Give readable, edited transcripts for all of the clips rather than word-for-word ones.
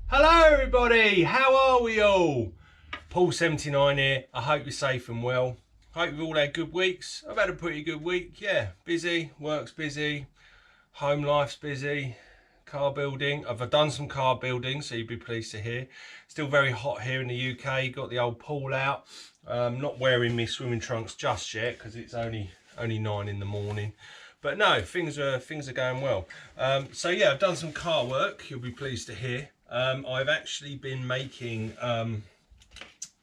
Hello everybody, how are we all? Paul79 here. I hope you're safe and well. Hope you've all had good weeks. I've had a pretty good week, yeah. Busy, work's busy, home life's busy, car building. I've done some car building, so you'd be pleased to hear. Still very hot here in the UK. Got the old pool out. Not wearing my swimming trunks just yet because it's only 9 in the morning. But no, things are going well. So yeah, I've done some car work. You'll be pleased to hear. I've actually been making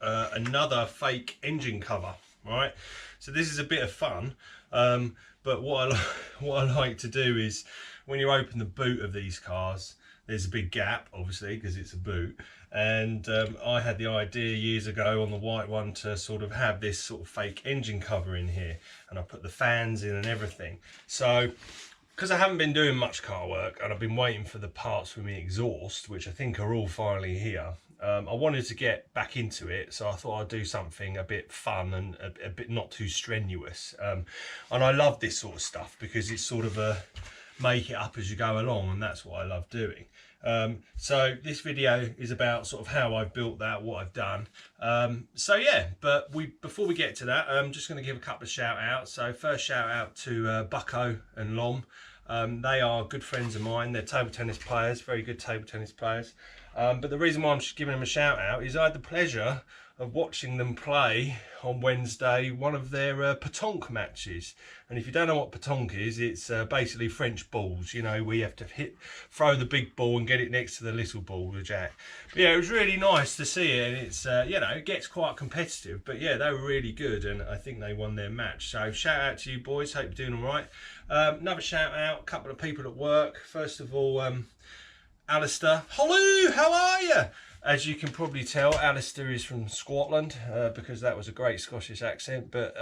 another fake engine cover, right? So this is a bit of fun, but what I like to do is when you open the boot of these cars, there's a big gap, obviously, because it's a boot. And I had the idea years ago on the white one to sort of have this sort of fake engine cover in here, and I put the fans in and everything. So because I haven't been doing much car work and I've been waiting for the parts for my exhaust, which I think are all finally here, I wanted to get back into it, so I thought I'd do something a bit fun and a bit not too strenuous. And I love this sort of stuff because it's sort of a make it up as you go along, and that's what I love doing. So this video is about sort of how I've built that, what I've done. So yeah, but before we get to that, I'm just going to give a couple of shout outs. So first shout out to Bucko and Lom. They are good friends of mine. They're table tennis players, very good table tennis players. But the reason why I'm just giving them a shout out is I had the pleasure of watching them play on Wednesday one of their pétanque matches. And if you don't know what pétanque is, it's basically French balls, you know, where you have to throw the big ball and get it next to the little ball, the jack. But yeah, it was really nice to see it, and it's you know, it gets quite competitive, but yeah, they were really good, and I think they won their match. So shout out to you boys, hope you're doing all right. Another shout out, a couple of people at work. First of all, Alistair, hello, how are you? As you can probably tell, Alistair is from Scotland, because that was a great Scottish accent. But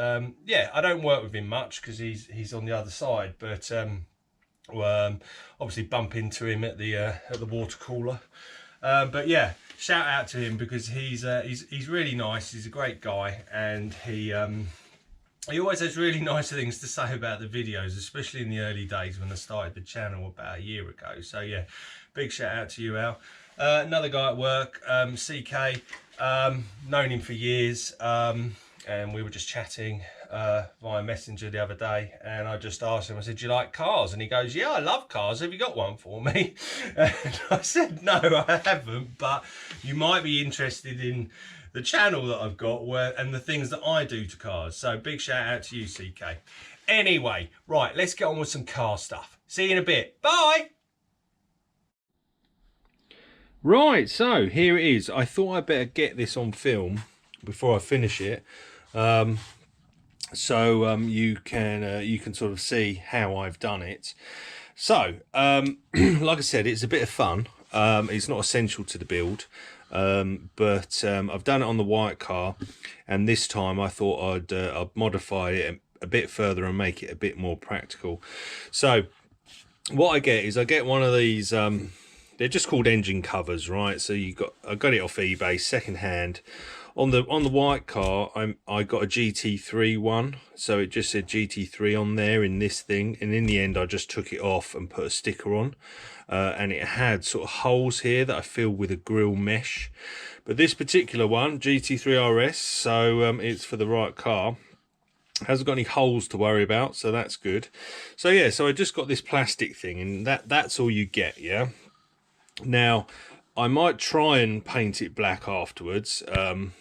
yeah, I don't work with him much because he's on the other side. But obviously bump into him at the water cooler. But yeah, shout out to him because he's really nice. He's a great guy, and he always has really nice things to say about the videos, especially in the early days when I started the channel about a year ago. So yeah, big shout out to you, Al. Another guy at work, CK, known him for years, and we were just chatting via Messenger the other day, and I just asked him, I said, do you like cars? And he goes, yeah, I love cars, have you got one for me? And I said, no, I haven't, but you might be interested in the channel that I've got and the things that I do to cars. So big shout out to you, CK. Anyway, right, let's get on with some car stuff. See you in a bit. Bye. Right, so here it is. I thought I'd better get this on film before I finish it, so you can sort of see how I've done it. So like I said, it's a bit of fun. It's not essential to the build, but I've done it on the white car, and this time I thought I'd modify it a bit further and make it a bit more practical. So what I get one of these. They're just called engine covers, right? So I got it off eBay, second hand. On the white car, I got a GT3 one, so it just said GT3 on there in this thing. And in the end, I just took it off and put a sticker on, and it had sort of holes here that I filled with a grill mesh. But this particular one, GT3 RS, so it's for the right car. Hasn't got any holes to worry about, so that's good. So yeah, so I just got this plastic thing, and that's all you get, yeah. Now, I might try and paint it black afterwards,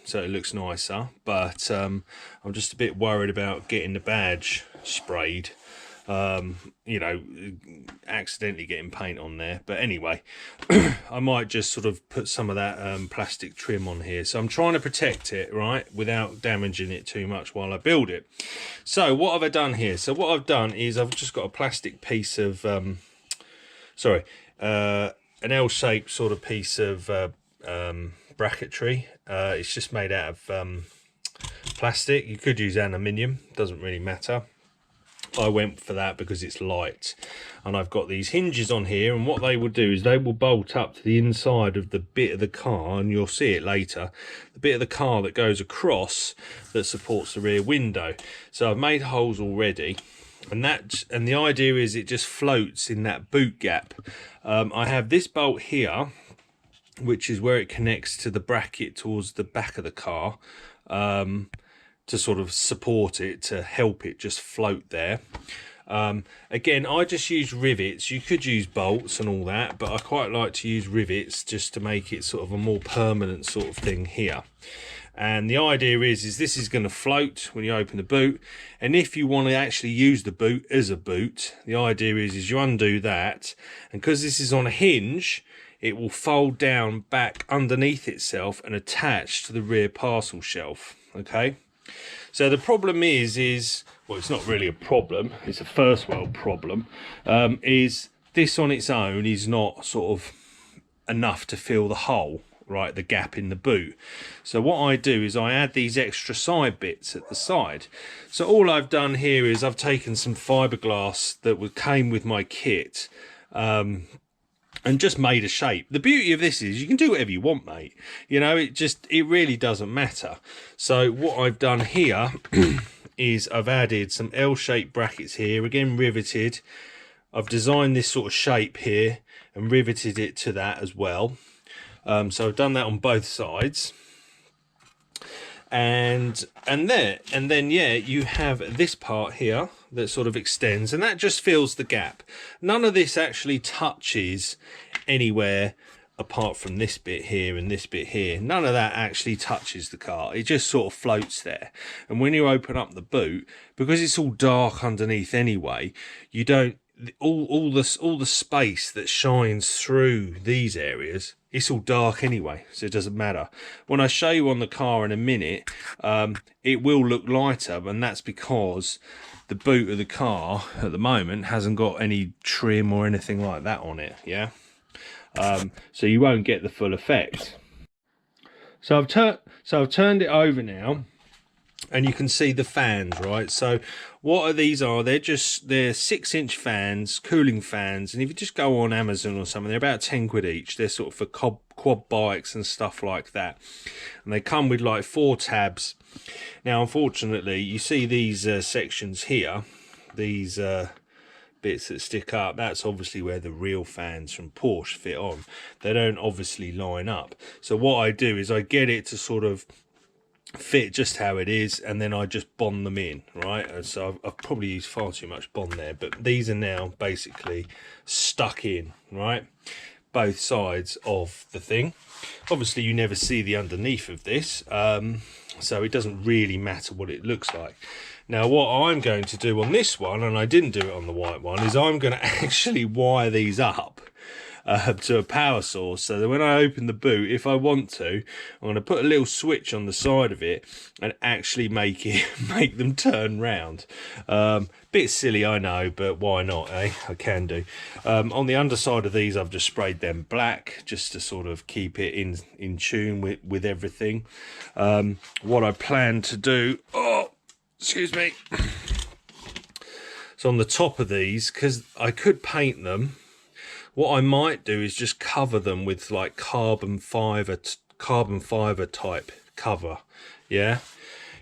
so it looks nicer, but I'm just a bit worried about getting the badge sprayed, you know, accidentally getting paint on there. But anyway, I might just sort of put some of that plastic trim on here. So I'm trying to protect it, right, without damaging it too much while I build it. So what have I done here? So what I've done is I've just got a plastic piece of, an L-shaped sort of piece of bracketry. It's just made out of plastic. You could use aluminium, doesn't really matter. I went for that because it's light, and I've got these hinges on here, and what they will do is they will bolt up to the inside of the bit of the car, and you'll see it later, the bit of the car that goes across that supports the rear window. So I've made holes already, and the idea is it just floats in that boot gap. I have this bolt here which is where it connects to the bracket towards the back of the car, to sort of support it, to help it just float there. Again, I just use rivets. You could use bolts and all that, but I quite like to use rivets just to make it sort of a more permanent sort of thing here. And the idea is this is going to float when you open the boot, and if you want to actually use the boot as a boot, the idea is you undo that, and because this is on a hinge, it will fold down back underneath itself and attach to the rear parcel shelf. Okay, so the problem is well, it's not really a problem, it's a first world problem, is this on its own is not sort of enough to fill the hole, right, the gap in the boot. So what I do is I add these extra side bits at the side. So all I've done here is I've taken some fiberglass that came with my kit, and just made a shape. The beauty of this is you can do whatever you want, mate. You know, it really doesn't matter. So what I've done here is I've added some L-shaped brackets here, again riveted. I've designed this sort of shape here and riveted it to that as well. So I've done that on both sides, and then yeah, you have this part here that sort of extends, and that just fills the gap. None of this actually touches anywhere apart from this bit here and this bit here. None of that actually touches the car. It just sort of floats there. And when you open up the boot, because it's all dark underneath anyway, you don't, all the space that shines through these areas, it's all dark anyway, so it doesn't matter. When I show you on the car in a minute, it will look lighter, and that's because the boot of the car at the moment hasn't got any trim or anything like that on it. Yeah, so you won't get the full effect. So I've turned it over now, and you can see the fans, right? So what these are, they're 6-inch fans, cooling fans, and if you just go on Amazon or something, they're about 10 quid each. They're sort of for quad bikes and stuff like that, and they come with like 4 tabs. Now unfortunately, you see these sections here, these bits that stick up, that's obviously where the real fans from Porsche fit on. They don't obviously line up, so what I do is I get it to sort of fit just how it is, and then I just bond them in, right? And so I've probably used far too much bond there, but these are now basically stuck in, right, both sides of the thing. Obviously you never see the underneath of this, so it doesn't really matter what it looks like. Now what I'm going to do on this one, and I didn't do it on the white one, is I'm going to actually wire these up to a power source, so that when I open the boot, if I want to, I'm going to put a little switch on the side of it and actually make them turn round. Bit silly, I know, but why not, eh? I can do. On the underside of these, I've just sprayed them black just to sort of keep it in tune with everything. What I plan to do, excuse me, so on the top of these, because I could paint them, what I might do is just cover them with like carbon fiber type cover. Yeah,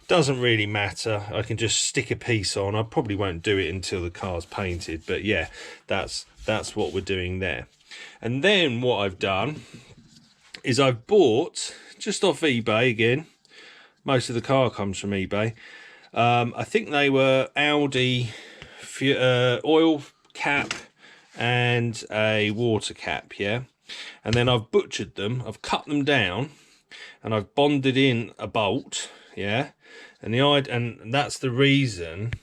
doesn't really matter. I can just stick a piece on. I probably won't do it until the car's painted, but yeah, that's what we're doing there. And then what I've done is I've bought, just off eBay again, most of the car comes from eBay, I think they were Audi oil cap and a water cap, yeah, and then I've butchered them, I've cut them down, and I've bonded in a bolt, yeah, and that's the reason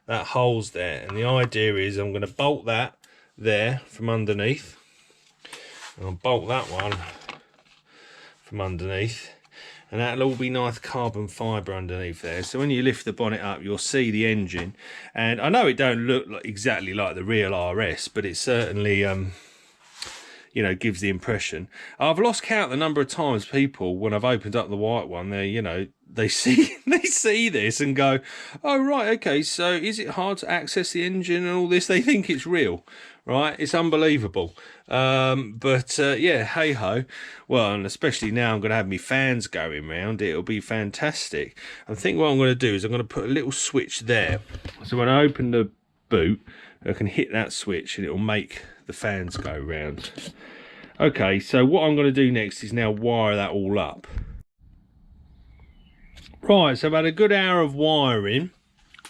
that hole's there. And the idea is I'm going to bolt that there from underneath, and I'll bolt that one from underneath, and that'll all be nice carbon fibre underneath there. So when you lift the bonnet up, you'll see the engine. And I know it don't look exactly like the real RS, but it certainly, you know, gives the impression. I've lost count the number of times people, when I've opened up the white one, they see this and go, oh right, okay, so is it hard to access the engine and all this? They think it's real, right? It's unbelievable. But yeah, hey ho. Well, and especially now I'm going to have my fans going round, it'll be fantastic. I think what I'm going to do is I'm going to put a little switch there, so when I open the boot, I can hit that switch and it'll make the fans go round. Okay, so what I'm going to do next is now wire that all up. Right, so I've had a good hour of wiring,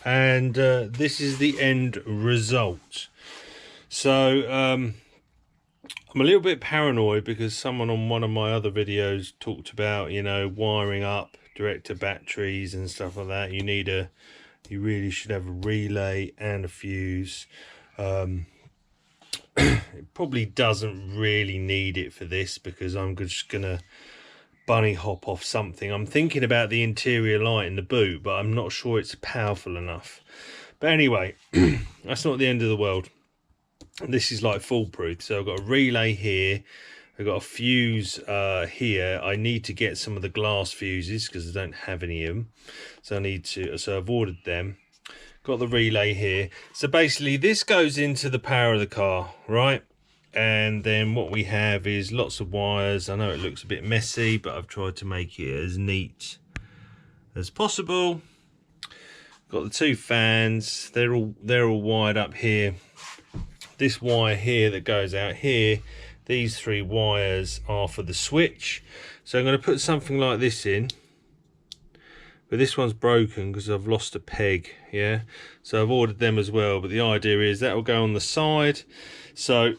and this is the end result. So I'm a little bit paranoid because someone on one of my other videos talked about, you know, wiring up direct to batteries and stuff like that. You really should have a relay and a fuse. It probably doesn't really need it for this because I'm just gonna bunny hop off something. I'm thinking about the interior light in the boot, but I'm not sure it's powerful enough. But anyway, that's not the end of the world. This is like foolproof. So I've got a relay here, I've got a fuse here. I need to get some of the glass fuses because I don't have any of them, so I've ordered them. Got the relay here. So basically this goes into the power of the car, right? And then what we have is lots of wires. I know it looks a bit messy, but I've tried to make it as neat as possible. Got the two fans, they're all wired up here. This wire here that goes out here, these three wires are for the switch. So I'm going to put something like this in, but this one's broken because I've lost a peg. Yeah, so I've ordered them as well, but the idea is that will go on the side. So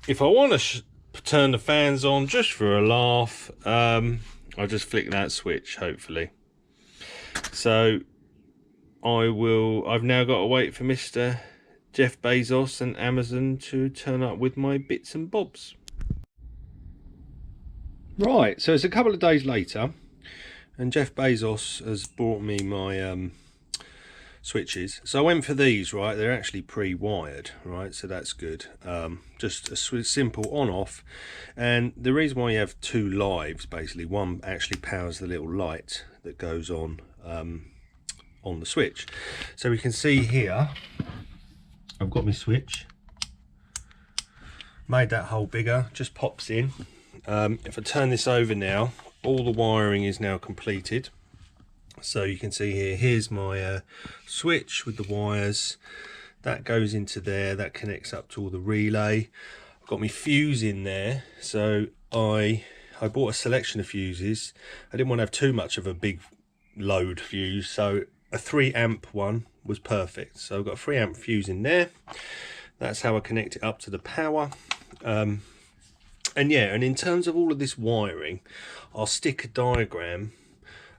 if I want to turn the fans on just for a laugh, I'll just flick that switch, hopefully. So I've now got to wait for Mr. Jeff Bezos and Amazon to turn up with my bits and bobs. Right, so it's a couple of days later, and Jeff Bezos has brought me my switches. So I went for these, right? They're actually pre-wired, right? So that's good. Just a simple on-off. And the reason why you have two lives, basically, one actually powers the little light that goes on the switch. So we can see here, I've got my switch. Made that hole bigger, just pops in. If I turn this over now, all the wiring is now completed. So you can see here, here's my switch with the wires. That goes into there, that connects up to all the relay. I've got my fuse in there. So I bought a selection of fuses. I didn't want to have too much of a big load fuse, so a 3 amp one was perfect. So I've got a 3 amp fuse in there. That's how I connect it up to the power. And yeah, and in terms of all of this wiring, I'll stick a diagram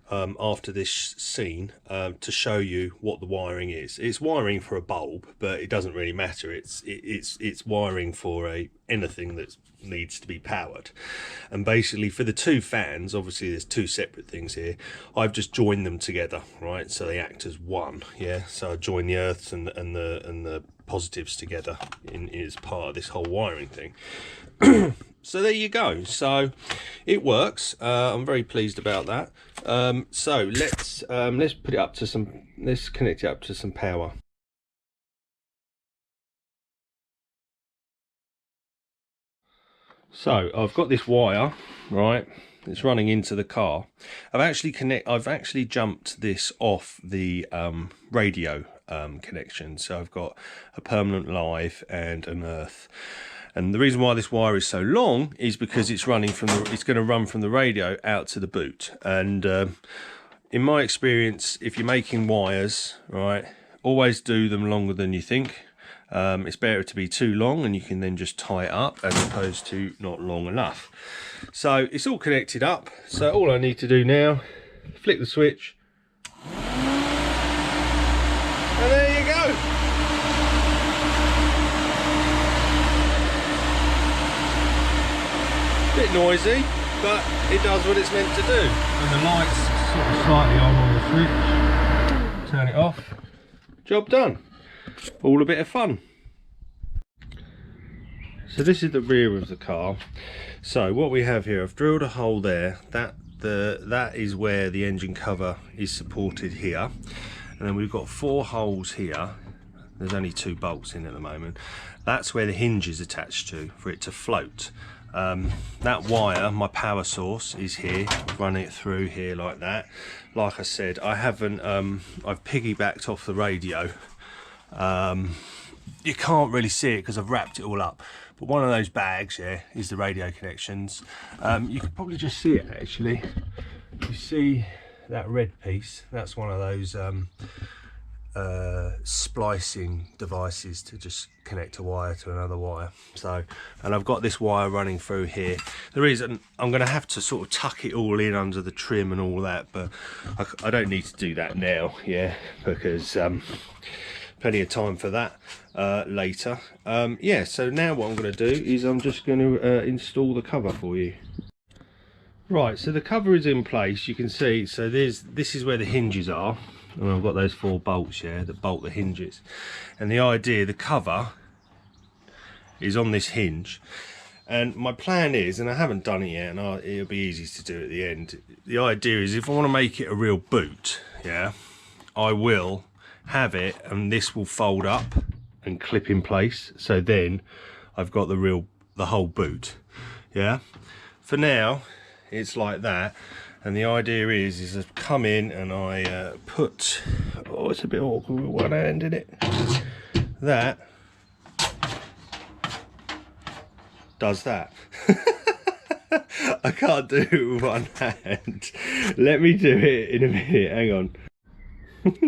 after this scene to show you what the wiring is. It's wiring for a bulb, but it doesn't really matter. It's wiring for anything that needs to be powered. And basically for the two fans, obviously there's two separate things here. I've just joined them together, right? So they act as one. Yeah. So I join the earths and the positives together as part of this whole wiring thing. So there you go. So it works. I'm very pleased about that. So let's put it up to some. Let's connect it up to some power. So I've got this wire, right? It's running into the car. I've actually jumped this off the radio connection. So I've got a permanent live and an earth. And the reason why this wire is so long is because it's going to run from the radio out to the boot. And in my experience, if you're making wires, right, always do them longer than you think. It's better to be too long, and you can then just tie it up as opposed to not long enough. So it's all connected up. So all I need to do now, flick the switch, and there you go. Bit noisy, but it does what it's meant to do. And the light's sort of slightly on the switch. Turn it off. Job done. All a bit of fun. So this is the rear of the car. So what we have here, I've drilled a hole there. That is where the engine cover is supported here. And then we've got 4 holes here. There's only 2 bolts in at the moment. That's where the hinge is attached to for it to float. That wire, my power source, is here. Run it through here like that. Like I said, I haven't I've piggybacked off the radio, you can't really see it because I've wrapped it all up, but one of those bags, yeah, is the radio connections. You can probably just see it actually. You see that red piece? That's one of those splicing devices to just connect a wire to another wire. So, and I've got this wire running through here. The reason I'm going to have to sort of tuck it all in under the trim and all that, but I don't need to do that now, yeah, because plenty of time for that later. Yeah, so now what I'm going to do is I'm just going to install the cover for you. Right, so the cover is in place, you can see. So this is where the hinges are, and I've got those 4 bolts here that bolt the hinges. And the idea, the cover is on this hinge, and my plan is, and I haven't done it yet, and it'll be easy to do at the end. The idea is, if I want to make it a real boot, yeah, I will have it, and this will fold up and clip in place, so then I've got the whole boot. Yeah, for now it's like that, and the idea is I come in and I put, oh, it's a bit awkward with one hand in it, that does that. I can't do it with one hand. Let me do it in a minute, hang on.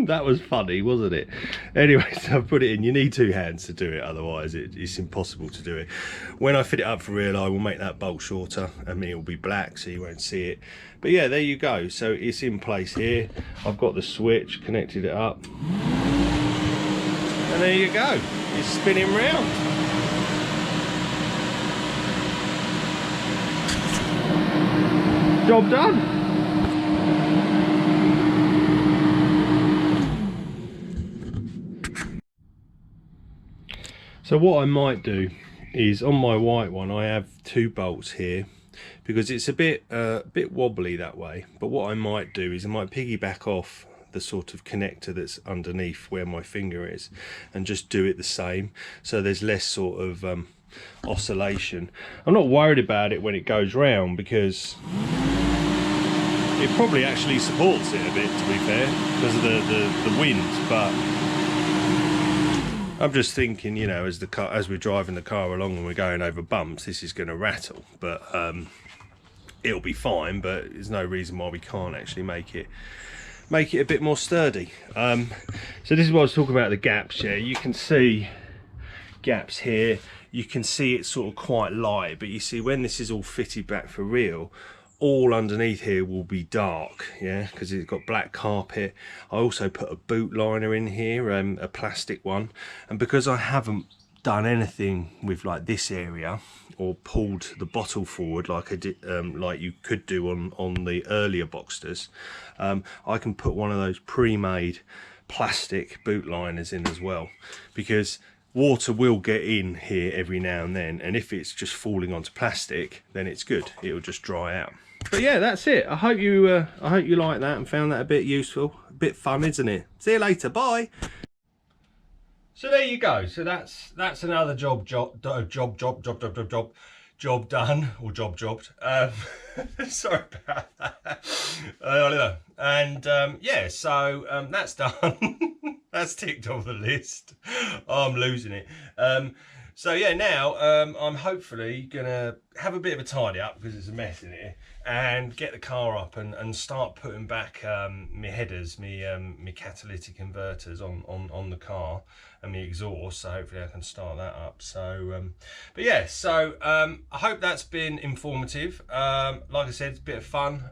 That was funny, wasn't it? Anyway, so I've put it in. You need 2 hands to do it, otherwise it's impossible to do it. When I fit it up for real, I will make that bolt shorter, and it will be black so you won't see it. But yeah, there you go. So it's in place here. I've got the switch, connected it up, and there you go. It's spinning round. Job done. So what I might do is, on my white one I have 2 bolts here because it's a bit wobbly that way, but what I might do is I might piggyback off the sort of connector that's underneath where my finger is and just do it the same, so there's less sort of oscillation. I'm not worried about it when it goes round because it probably actually supports it a bit, to be fair, because of the wind, but I'm just thinking, you know, as we're driving the car along and we're going over bumps, this is going to rattle, but it'll be fine. But there's no reason why we can't actually make it a bit more sturdy. So this is what I was talking about, the gaps. Yeah, you can see gaps here. You can see it's sort of quite light, but you see when this is all fitted back for real, all underneath here will be dark, yeah, because it's got black carpet. I also put a boot liner in here, a plastic one, and because I haven't done anything with like this area or pulled the bottle forward like I did, like you could do on the earlier Boxsters, I can put one of those pre-made plastic boot liners in as well, because water will get in here every now and then, and if it's just falling onto plastic, then it's good, it'll just dry out. But yeah, that's it. I hope you like that and found that a bit useful, a bit fun, isn't it? See you later, bye. So there you go. So that's another job done, or jobbed. Sorry about that. And yeah, so that's done. That's ticked off the list. Oh, I'm losing it. So yeah, now I'm hopefully gonna have a bit of a tidy up because it's a mess in here, and get the car up and start putting back my headers, my catalytic converters on the car, and my exhaust. So hopefully I can start that up. So but yeah, so I hope that's been informative. Like I said, it's a bit of fun.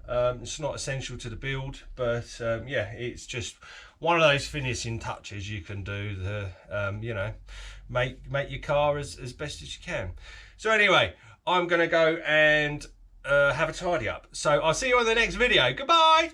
It's not essential to the build, but yeah, it's just one of those finishing touches you can do to you know, make your car as best as you can. So anyway, I'm gonna go and have a tidy up. So I'll see you on the next video. Goodbye.